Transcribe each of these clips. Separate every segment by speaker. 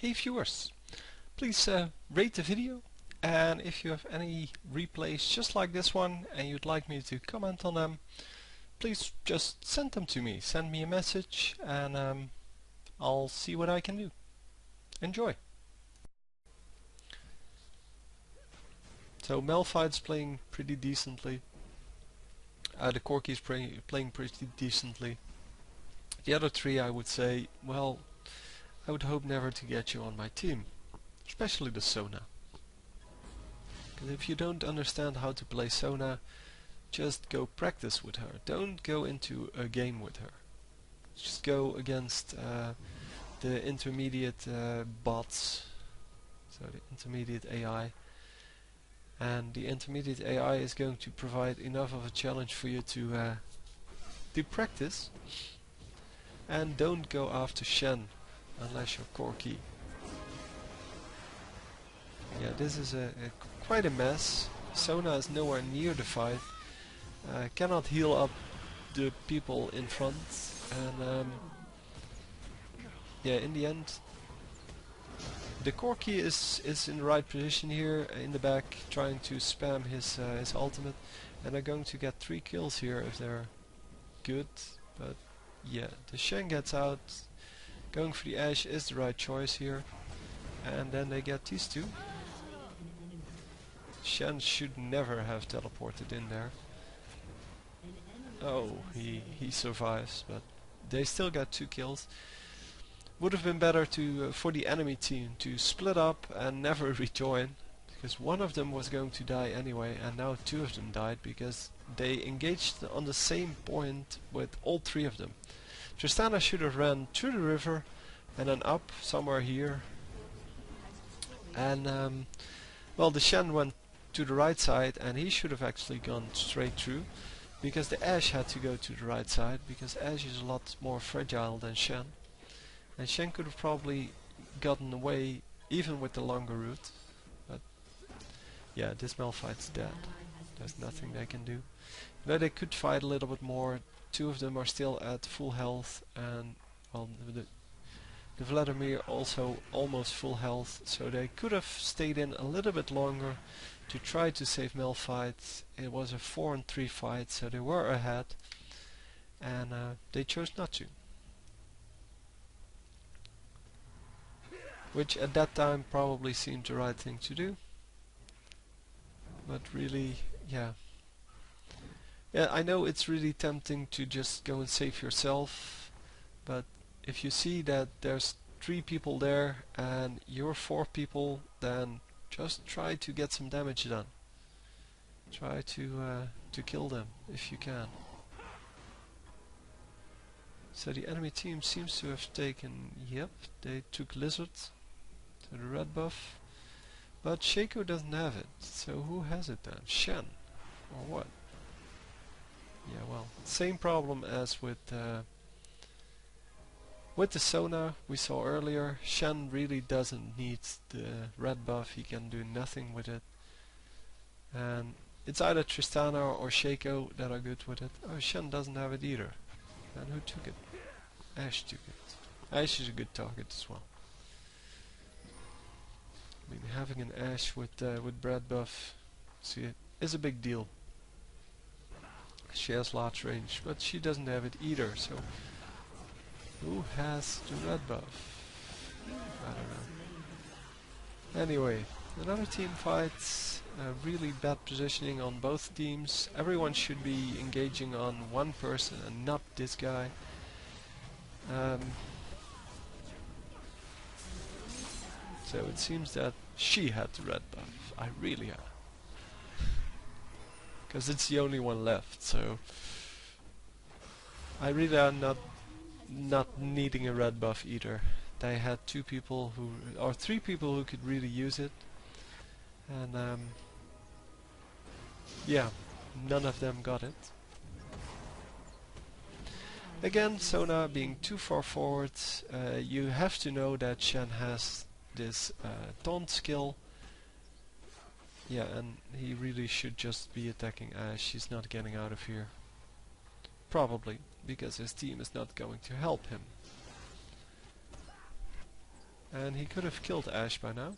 Speaker 1: Hey viewers, please rate the video, and if you have any replays just like this one and you'd like me to comment on them, please just send them to me. Send me a message and I'll see what I can do. Enjoy! So Malphite's playing pretty decently. The Corki's playing pretty decently. The other three, I would say, well, I would hope never to get you on my team. Especially the Sona. Because if you don't understand how to play Sona, just go practice with her. Don't go into a game with her. Just go against the intermediate bots, so the intermediate AI. And the intermediate AI is going to provide enough of a challenge for you to practice. And don't go after Shen unless you're Corki. Yeah, this is quite a mess. Sona is nowhere near the fight. Cannot heal up the people in front, and yeah, in the end, the Corki is in the right position here in the back, trying to spam his ultimate, and they're going to get 3 kills here if they're good. But yeah, the Shen gets out. Going for the Ashe is the right choice here, and then they get these 2. Shen should never have teleported in there. Oh, he survives, but they still got 2 kills. Would have been better to for the enemy team to split up and never rejoin, because one of them was going to die anyway, and now 2 of them died because they engaged on the same point with all 3 of them. Tristana should have ran through the river and then up somewhere here, and well, the Shen went to the right side, and he should have actually gone straight through, because the Ashe had to go to the right side, because Ashe is a lot more fragile than Shen. And Shen could have probably gotten away even with the longer route. But yeah, this Malphite's dead. There's nothing they can do. But they could fight a little bit more. 2 of them are still at full health, and well, the Vladimir also almost full health, so they could have stayed in a little bit longer to try to save Malphite. It was a 4-3 fight, so they were ahead, and they chose not to. Which at that time probably seemed the right thing to do. But really, yeah. Yeah, I know it's really tempting to just go and save yourself, but if you see that there's 3 people there and you're 4 people, then just try to get some damage done. Try to kill them if you can. So the enemy team seems to have taken, yep, they took Lizard, so the red buff, but Shaco doesn't have it. So who has it then? Shen, or what? Yeah, well, same problem as with the Sona we saw earlier. Shen really doesn't need the red buff, he can do nothing with it. And it's either Tristana or Shaco that are good with it. Oh, Shen doesn't have it either. And who took it? Ashe took it. Ashe is a good target as well. I mean, having an Ashe with red buff, see, is a big deal. She has large range, but she doesn't have it either, so who has the red buff? I don't know. Anyway, another team fight, really bad positioning on both teams. Everyone should be engaging on one person and not this guy. So it seems that she had the red buff. I really have. Because it's the only one left, so I really am not needing a red buff either. They had 2 people who, or 3 people who could really use it, and yeah, none of them got it. Again, Sona being too far forward, you have to know that Shen has this taunt skill. Yeah, and he really should just be attacking Ashe. He's not getting out of here. Probably, because his team is not going to help him. And he could have killed Ashe by now.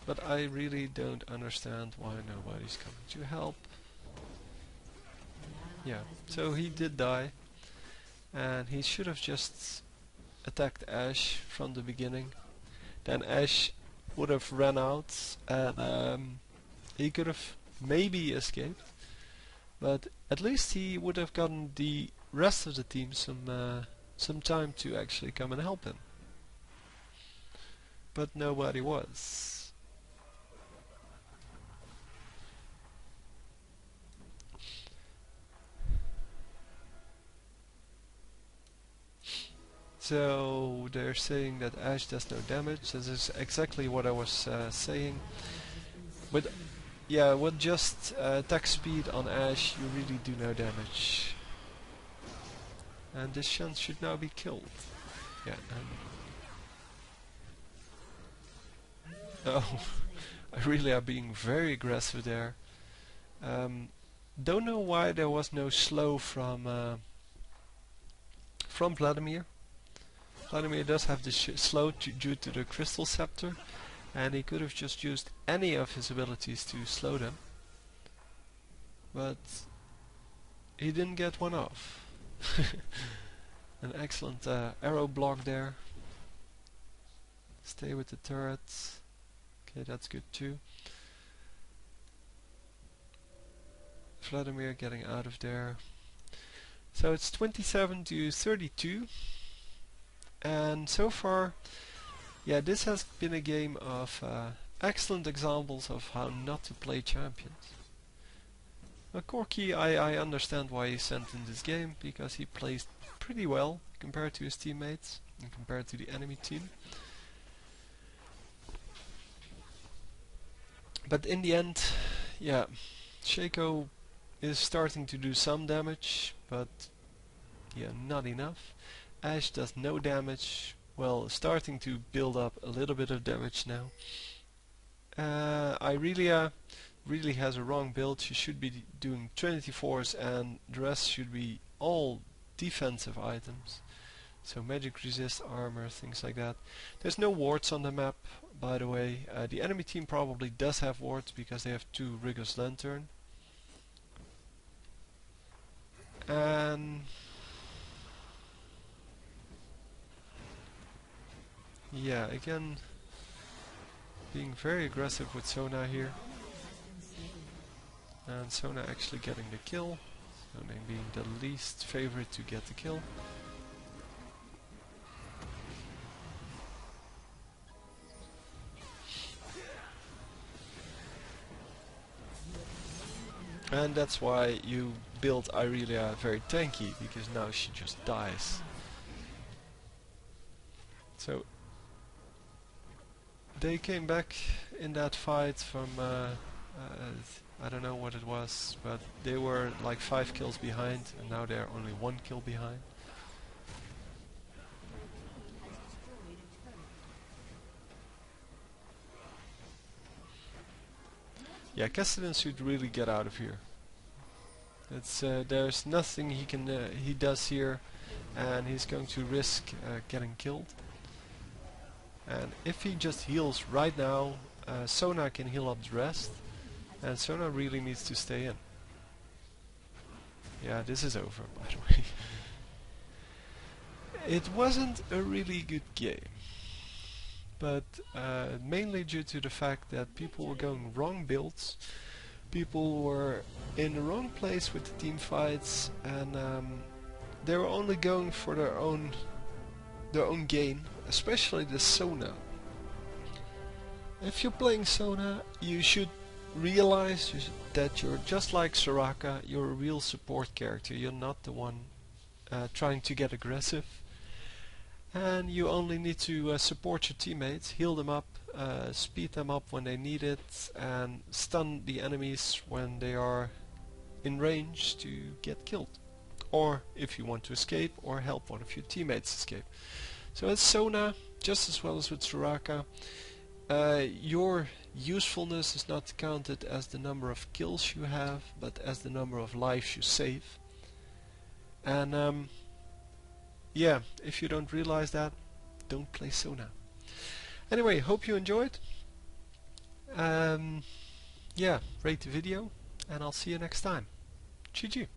Speaker 1: But I really don't understand why nobody's coming to help. Yeah, so he did die. And he should have just attacked Ashe from the beginning. Then Ashe would have ran out and he could have maybe escaped. But at least he would have gotten the rest of the team some time to actually come and help him. But nobody was. So they're saying that Ashe does no damage. This is exactly what I was saying. But yeah, with just attack speed on Ashe, you really do no damage. And this Shen should now be killed. Yeah. Oh, I really are being very aggressive there. Don't know why there was no slow from Vladimir. Vladimir does have the slow due to the Crystal Scepter, and he could have just used any of his abilities to slow them. But he didn't get one off. An excellent arrow block there. Stay with the turrets. Okay, that's good too. Vladimir getting out of there. So it's 27 to 32. And so far, yeah, this has been a game of excellent examples of how not to play champions. Corki, I understand why he's sent in this game, because he plays pretty well compared to his teammates and compared to the enemy team. But in the end, yeah, Shaco is starting to do some damage, but yeah, not enough. Ashe does no damage, well, starting to build up a little bit of damage now. Irelia really has a wrong build. She should be doing Trinity Force and the rest should be all defensive items. So magic resist, armor, things like that. There's no wards on the map, by the way. The enemy team probably does have wards because they have 2 Rigor's Lantern. And yeah, again, being very aggressive with Sona here. And Sona actually getting the kill. Sona being the least favorite to get the kill. And that's why you build Irelia very tanky, because now she just dies. So they came back in that fight from I don't know what it was, but they were like 5 kills behind and now they're only 1 kill behind. Yeah, Castellan should really get out of here. It's there's nothing he does here, and he's going to risk getting killed. And if he just heals right now, Sona can heal up the rest, and Sona really needs to stay in. Yeah, this is over, by the way. It wasn't a really good game, but mainly due to the fact that people were going wrong builds, people were in the wrong place with the team fights, and they were only going for their own gain, especially the Sona. If you're playing Sona, you should realize that you're just like Soraka, you're a real support character, you're not the one trying to get aggressive. And you only need to support your teammates, heal them up, speed them up when they need it, and stun the enemies when they are in range to get killed. Or if you want to escape, or help one of your teammates escape. So as Sona, just as well as with Soraka, your usefulness is not counted as the number of kills you have, but as the number of lives you save. And yeah, if you don't realize that, don't play Sona. Anyway, hope you enjoyed. Yeah, rate the video, and I'll see you next time. GG.